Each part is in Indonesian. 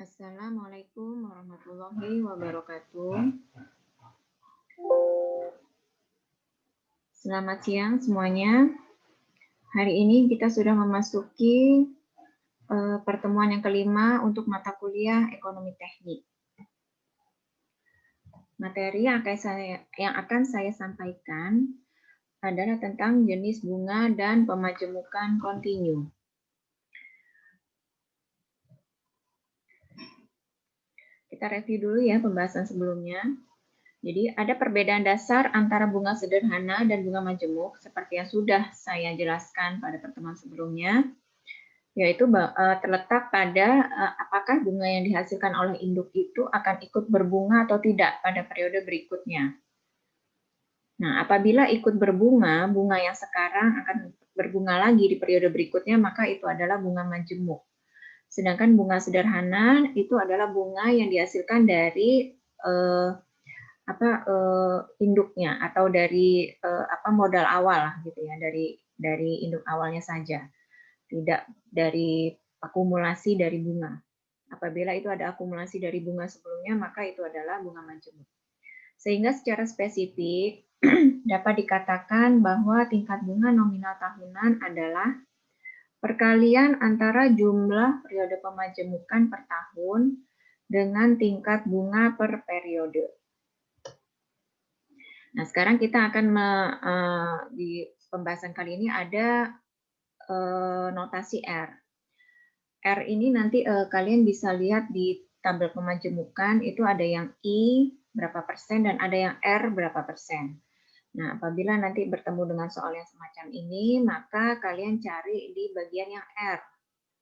Assalamualaikum warahmatullahi wabarakatuh. Selamat siang semuanya. Hari ini kita sudah memasuki pertemuan yang kelima untuk mata kuliah Ekonomi Teknik. Materi yang akan saya sampaikan adalah tentang jenis bunga dan pemajemukan kontinu. Kita review dulu ya pembahasan sebelumnya. Jadi ada perbedaan dasar antara bunga sederhana dan bunga majemuk seperti yang sudah saya jelaskan pada pertemuan sebelumnya, yaitu terletak pada apakah bunga yang dihasilkan oleh induk itu akan ikut berbunga atau tidak pada periode berikutnya. Nah, apabila ikut berbunga, bunga yang sekarang akan berbunga lagi di periode berikutnya, maka itu adalah bunga majemuk. Sedangkan bunga sederhana itu adalah bunga yang dihasilkan dari induknya atau dari modal awal gitu ya, dari induk awalnya saja, tidak dari akumulasi dari bunga. Apabila itu ada akumulasi dari bunga sebelumnya, maka itu adalah bunga majemuk. Sehingga secara spesifik dapat dikatakan bahwa tingkat bunga nominal tahunan adalah perkalian antara jumlah periode pemajemukan per tahun dengan tingkat bunga per periode. Nah, sekarang kita akan di pembahasan kali ini ada notasi R. R ini nanti kalian bisa lihat di tabel pemajemukan, itu ada yang I berapa persen dan ada yang R berapa persen. Nah, apabila nanti bertemu dengan soal yang semacam ini, maka kalian cari di bagian yang R,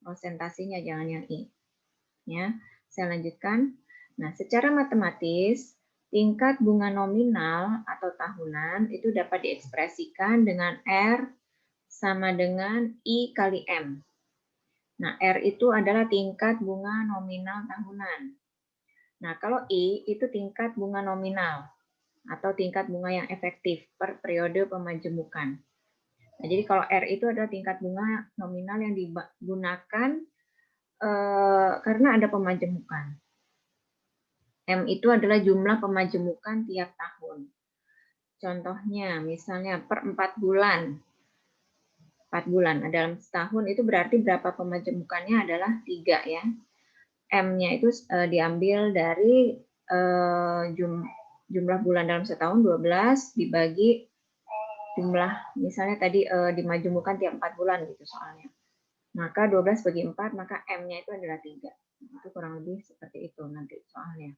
prosentasinya, jangan yang I. Ya, saya lanjutkan. Nah, secara matematis, tingkat bunga nominal atau tahunan itu dapat diekspresikan dengan R sama dengan I kali M. Nah, R itu adalah tingkat bunga nominal tahunan. Nah, kalau I itu tingkat bunga nominal atau tingkat bunga yang efektif per periode pemajemukan. Nah, jadi kalau R itu adalah tingkat bunga nominal yang digunakan karena ada pemajemukan. M itu adalah jumlah pemajemukan tiap tahun. Contohnya, misalnya per 4 bulan. 4 bulan. Nah, dalam setahun itu berarti berapa pemajemukannya adalah 3 ya. M-nya itu diambil dari jumlah bulan dalam setahun 12 dibagi jumlah, misalnya tadi dimajemukan tiap 4 bulan gitu soalnya. Maka 12 bagi 4, maka M-nya itu adalah 3. Itu kurang lebih seperti itu nanti soalnya.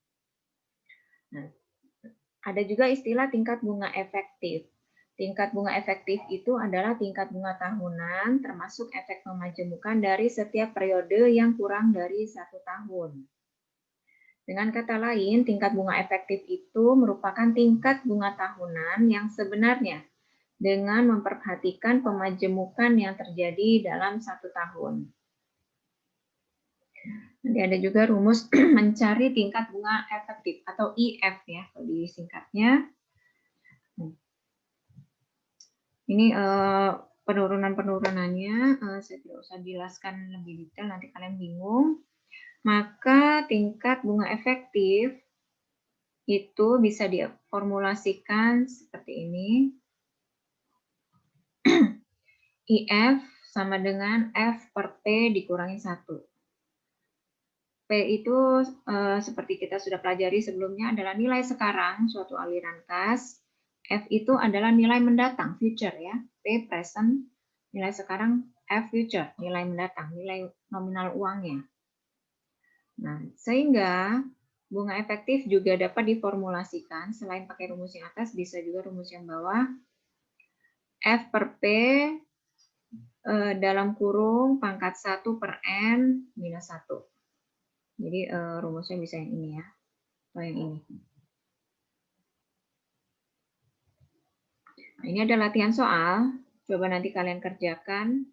Nah, ada juga istilah tingkat bunga efektif. Tingkat bunga efektif itu adalah tingkat bunga tahunan termasuk efek pemajemukan dari setiap periode yang kurang dari 1 tahun. Dengan kata lain, tingkat bunga efektif itu merupakan tingkat bunga tahunan yang sebenarnya dengan memperhatikan pemajemukan yang terjadi dalam 1 tahun. Nanti ada juga rumus mencari tingkat bunga efektif atau IF ya, kalau disingkatnya. Ini penurunan-penurunannya saya tidak usah jelaskan lebih detail, nanti kalian bingung. Maka tingkat bunga efektif itu bisa diformulasikan seperti ini. IF sama dengan F per P dikurangi 1. P itu seperti kita sudah pelajari sebelumnya adalah nilai sekarang suatu aliran kas. F itu adalah nilai mendatang, future ya. P present, nilai sekarang. F future, nilai mendatang, nilai nominal uangnya. Nah, sehingga bunga efektif juga dapat diformulasikan, selain pakai rumus yang atas, bisa juga rumus yang bawah. F per P dalam kurung pangkat 1 per N minus 1. Jadi rumusnya bisa yang ini ya, atau yang ini. Nah, ini ada latihan soal, coba nanti kalian kerjakan.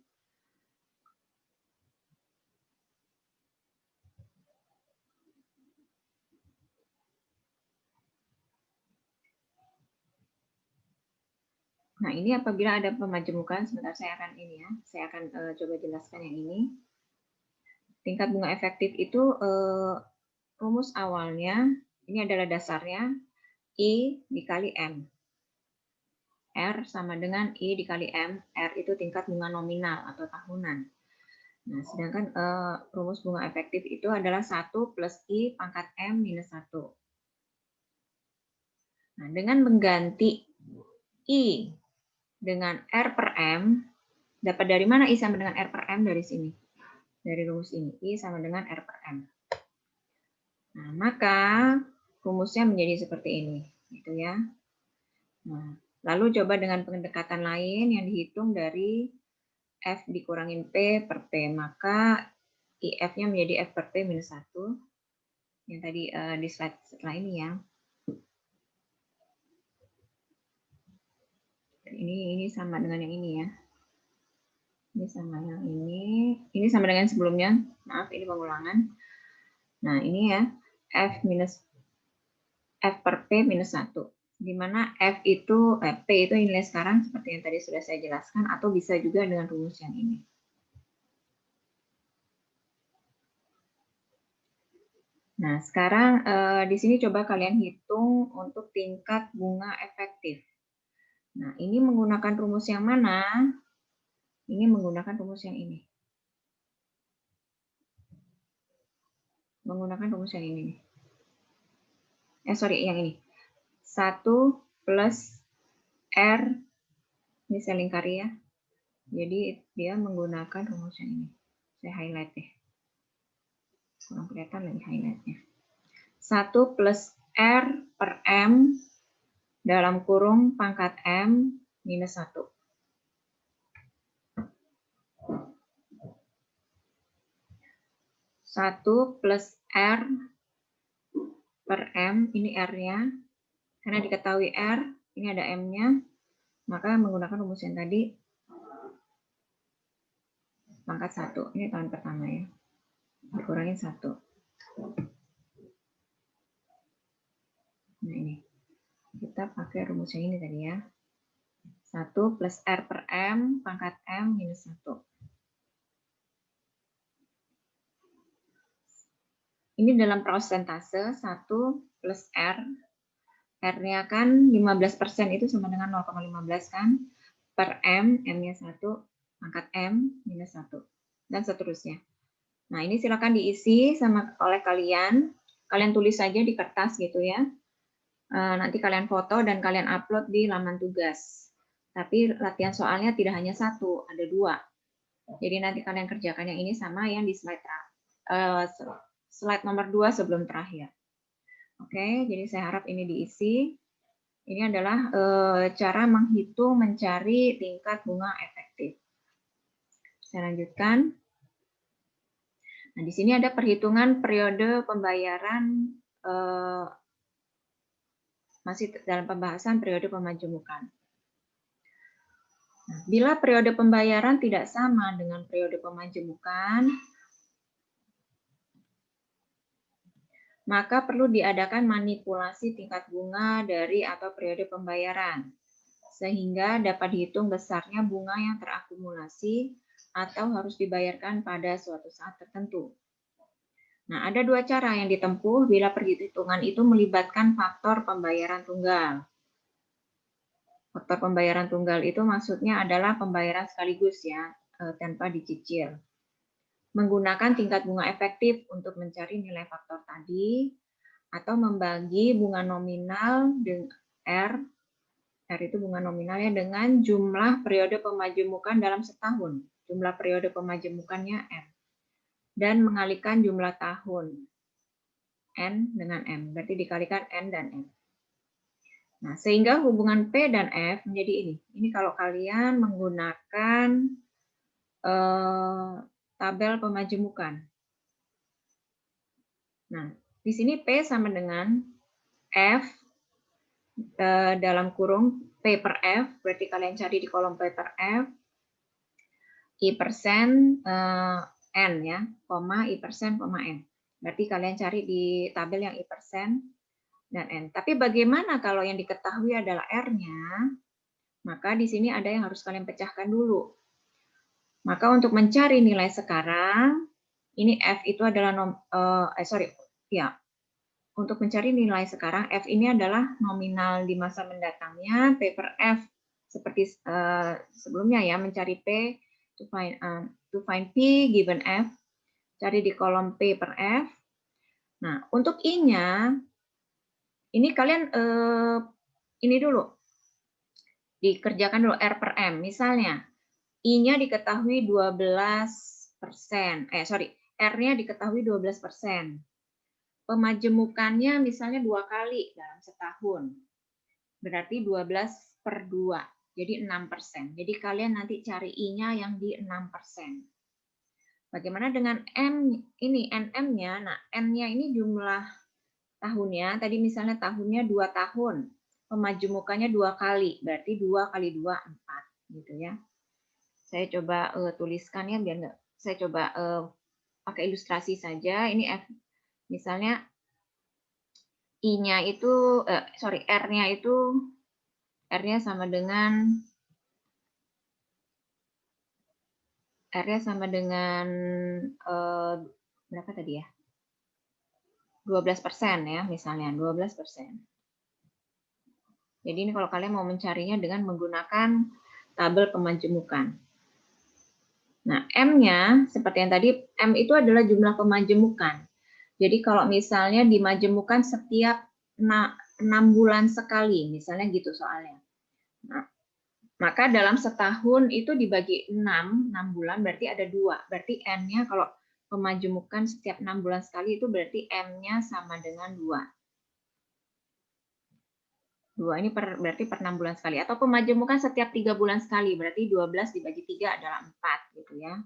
Nah, ini apabila ada pemajemukan, sebentar saya akan ini ya, saya akan coba jelaskan yang ini. tingkat bunga efektif itu rumus awalnya, ini adalah dasarnya, I dikali M. R sama dengan I dikali M. R itu tingkat bunga nominal atau tahunan. Nah, sedangkan rumus bunga efektif itu adalah 1 plus I pangkat M minus 1. Nah, dengan mengganti I dengan R per M, dapat dari mana I sama dengan R per M? Dari sini. Dari rumus ini, I sama dengan R per M. Nah, maka rumusnya menjadi seperti ini. Gitu ya. Nah, lalu coba dengan pendekatan lain yang dihitung dari F dikurangin P per P, maka IF-nya menjadi F per P minus 1, yang tadi di slide setelah ini ya. Ini sama dengan yang ini ya. Ini sama yang ini sama dengan sebelumnya, maaf ini pengulangan. Nah ini ya, F per P minus 1. Di mana F itu, P itu nilai sekarang seperti yang tadi sudah saya jelaskan, atau bisa juga dengan rumus yang ini. Nah, sekarang di sini coba kalian hitung untuk tingkat bunga efektif. Nah, ini menggunakan rumus yang mana? Ini menggunakan rumus yang ini. Menggunakan rumus yang ini. Sorry, yang ini. 1 plus R, ini saya lingkari ya. Jadi dia menggunakan rumus yang ini. Saya highlight deh. Kurang kelihatan lagi highlightnya. 1 plus R per M dalam kurung pangkat M minus 1. 1 plus R per M, ini R-nya. Karena diketahui R, ini ada M-nya, maka menggunakan rumus yang tadi, pangkat 1. Ini tahun pertama ya. Dikurangin 1. Nah ini. Kita pakai rumus yang ini tadi ya. 1 plus R per M, pangkat M minus 1. Ini dalam prosentase 1 plus R. R-nya kan 15% itu sama dengan 0,15 kan. Per M, M-nya 1, pangkat M minus 1. Dan seterusnya. Nah ini silakan diisi sama oleh kalian. Kalian tulis saja di kertas gitu ya. Nanti kalian foto dan kalian upload di laman tugas. Tapi latihan soalnya tidak hanya 1, ada 2. Jadi nanti kalian kerjakan yang ini sama yang di slide nomor 2 sebelum terakhir. Oke, jadi saya harap ini diisi. Ini adalah cara menghitung mencari tingkat bunga efektif. Saya lanjutkan. Nah, di sini ada perhitungan periode pembayaran, masih dalam pembahasan periode pemajemukan. Nah, bila periode pembayaran tidak sama dengan periode pemajemukan, maka perlu diadakan manipulasi tingkat bunga dari atau periode pembayaran, sehingga dapat dihitung besarnya bunga yang terakumulasi atau harus dibayarkan pada suatu saat tertentu. Nah, ada 2 cara yang ditempuh bila perhitungan itu melibatkan faktor pembayaran tunggal. Faktor pembayaran tunggal itu maksudnya adalah pembayaran sekaligus ya, tanpa dicicil. Menggunakan tingkat bunga efektif untuk mencari nilai faktor tadi, atau membagi bunga nominal dengan R itu bunga nominalnya dengan jumlah periode pemajemukan dalam setahun. Jumlah periode pemajemukannya M. Dan mengalihkan jumlah tahun N dengan M. Berarti dikalikan N dan M. Nah, sehingga hubungan P dan F menjadi ini. Ini kalau kalian menggunakan tabel pemajemukan. Nah, di sini P sama dengan F dalam kurung P per F, berarti kalian cari di kolom P per F, I persen N ya, koma I persen, koma N. Berarti kalian cari di tabel yang I persen dan N. Tapi bagaimana kalau yang diketahui adalah R-nya? Maka di sini ada yang harus kalian pecahkan dulu. Maka untuk mencari nilai sekarang, Ini F itu adalah untuk mencari nilai sekarang, F ini adalah nominal di masa mendatangnya, P per F seperti sebelumnya ya, mencari P to find P given F, cari di kolom P per F. Nah, untuk I-nya, ini kalian ini dulu, dikerjakan dulu R per M. Misalnya, I-nya diketahui 12%, R-nya diketahui 12%. Pemajemukannya misalnya 2 kali dalam setahun. Berarti 12 per 2, jadi 6%. Jadi kalian nanti cari I-nya yang di 6%. Bagaimana dengan M ini, NM-nya? Nah, N-nya ini jumlah tahunnya, tadi misalnya tahunnya 2 tahun. Pemajemukannya 2 kali, berarti 2 kali 2, 4. Gitu ya. Saya coba tuliskan ya, biar nggak, saya coba pakai ilustrasi saja. Ini F, misalnya I-nya itu, R-nya itu, R-nya sama dengan berapa tadi ya? 12% ya, misalnya 12%. Jadi ini kalau kalian mau mencarinya dengan menggunakan tabel pemajemukan. Nah, M-nya seperti yang tadi, M itu adalah jumlah pemajemukan. Jadi kalau misalnya dimajemukan setiap 6 bulan sekali, misalnya gitu soalnya. Nah, maka dalam setahun itu dibagi 6 bulan berarti ada 2. Berarti N-nya kalau pemajemukan setiap 6 bulan sekali itu berarti M-nya sama dengan 2. 2 ini berarti per 6 bulan sekali. Atau pemajemukan setiap 3 bulan sekali, berarti 12 dibagi 3 adalah 4 gitu ya.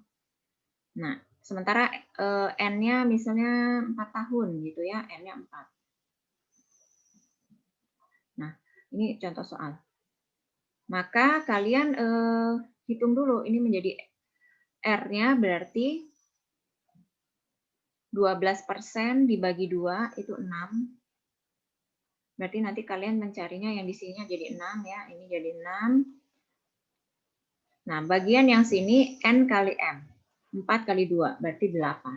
Nah, sementara N-nya misalnya 4 tahun gitu ya, N-nya 4. Nah, ini contoh soal. Maka kalian hitung dulu, ini menjadi R-nya berarti 12% dibagi 2 itu 6. Berarti nanti kalian mencarinya yang di sininya jadi 6 ya, ini jadi 6. Nah, bagian yang sini N kali M. 4 kali 2 berarti 8.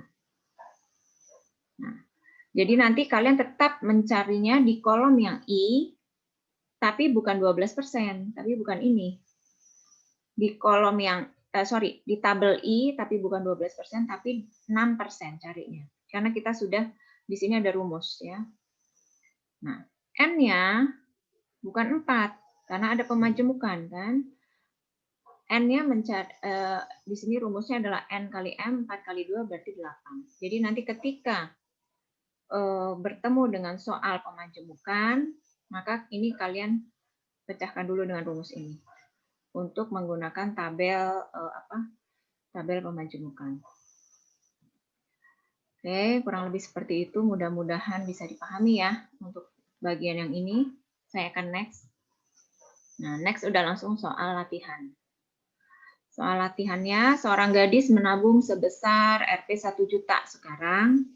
Nah, jadi nanti kalian tetap mencarinya di kolom yang I, tapi bukan 12%, tapi bukan ini. Di kolom yang di tabel I tapi bukan 12%, tapi 6% carinya. Karena kita sudah di sini ada rumus ya. Nah, N-nya bukan 4 karena ada pemajemukan kan. N-nya di sini rumusnya adalah N kali M, 4 kali 2 berarti 8. Jadi nanti ketika bertemu dengan soal pemajemukan, maka ini kalian pecahkan dulu dengan rumus ini untuk menggunakan tabel pemajemukan. Oke, kurang lebih seperti itu. Mudah-mudahan bisa dipahami ya untuk bagian yang ini. Saya akan next. Nah, next udah langsung soal latihan. Soal latihannya, seorang gadis menabung sebesar Rp 1 juta sekarang,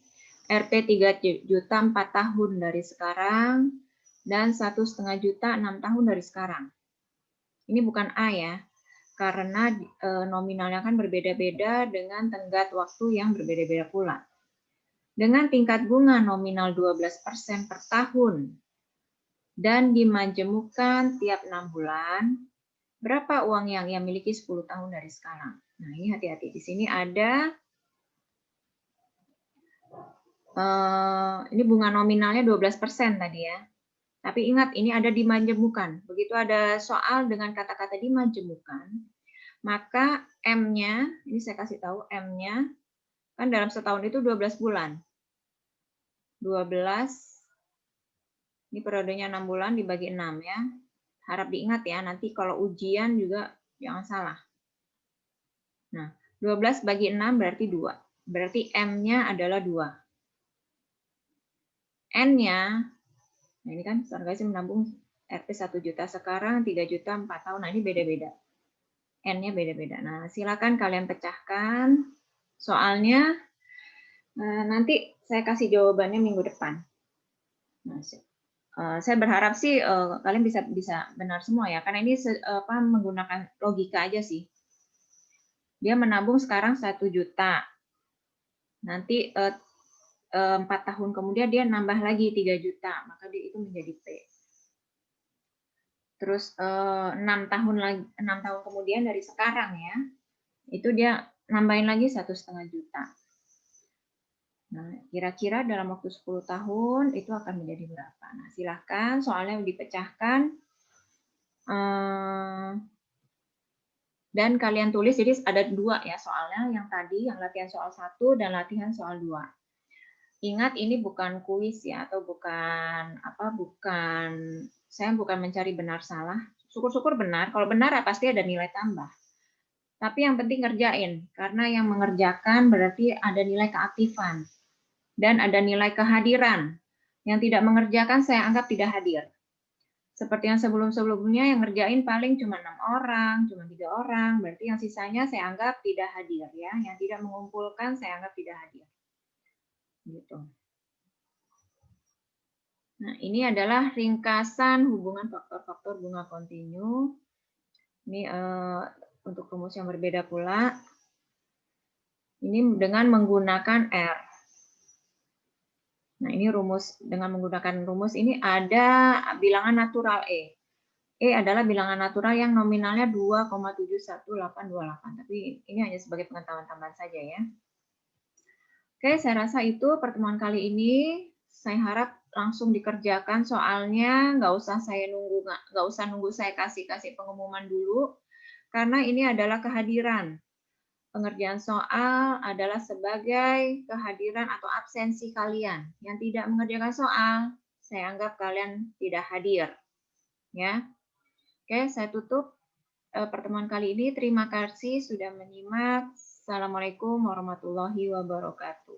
Rp 3 juta 4 tahun dari sekarang, dan 1,5 juta 6 tahun dari sekarang. Ini bukan A ya, karena nominalnya kan berbeda-beda dengan tenggat waktu yang berbeda-beda pula. Dengan tingkat bunga nominal 12% per tahun dan dimajemukan tiap 6 bulan, berapa uang yang ia miliki 10 tahun dari sekarang? Nah, ini hati-hati. Di sini ada ini bunga nominalnya 12% tadi ya. Tapi ingat, ini ada dimajemukan. Begitu ada soal dengan kata-kata dimajemukan, maka M-nya, ini saya kasih tahu M-nya, kan dalam setahun itu 12 bulan. 12, ini periodenya 6 bulan dibagi 6 ya. Harap diingat ya, nanti kalau ujian juga jangan salah. Nah, 12 bagi 6 berarti 2. Berarti M-nya adalah 2. N-nya, nah ini kan seorang gadis menabung Rp 1 juta sekarang, 3 juta 4 tahun. Nah, ini beda-beda. N-nya beda-beda. Nah, silakan kalian pecahkan soalnya. Nanti saya kasih jawabannya minggu depan. Nah, saya berharap sih kalian bisa benar semua ya, karena ini menggunakan logika aja sih. Dia menabung sekarang 1 juta. Nanti 4 tahun kemudian dia nambah lagi 3 juta, maka dia itu menjadi P. Terus 6 tahun kemudian dari sekarang ya, itu dia nambahin lagi 1,5 juta. Nah, kira-kira dalam waktu 10 tahun itu akan menjadi berapa? Nah, silahkan soalnya dipecahkan dan kalian tulis. Jadi ada 2 ya soalnya, yang tadi yang latihan soal 1 dan latihan soal 2. Ingat ini bukan kuis ya, atau bukan saya bukan mencari benar salah. Syukur-syukur benar. Kalau benar pasti ada nilai tambah. Tapi yang penting ngerjain, karena yang mengerjakan berarti ada nilai keaktifan dan ada nilai kehadiran. Yang tidak mengerjakan saya anggap tidak hadir. Seperti yang sebelum-sebelumnya yang ngerjain paling cuma 6 orang, cuma 3 orang, berarti yang sisanya saya anggap tidak hadir ya. Yang tidak mengumpulkan saya anggap tidak hadir. Gitu. Nah, ini adalah ringkasan hubungan faktor-faktor bunga kontinu. Ini untuk rumus yang berbeda pula. Ini dengan menggunakan R. Nah, ini rumus dengan menggunakan rumus ini ada bilangan natural E. E adalah bilangan natural yang nominalnya 2,71828. Tapi ini hanya sebagai pengetahuan tambahan saja ya. Oke, saya rasa itu pertemuan kali ini. Saya harap langsung dikerjakan soalnya nggak usah nunggu saya kasih pengumuman dulu, karena ini adalah kehadiran. Pengerjaan soal adalah sebagai kehadiran atau absensi kalian. Yang tidak mengerjakan soal, saya anggap kalian tidak hadir. Ya, oke, saya tutup pertemuan kali ini. Terima kasih sudah menyimak. Assalamualaikum warahmatullahi wabarakatuh.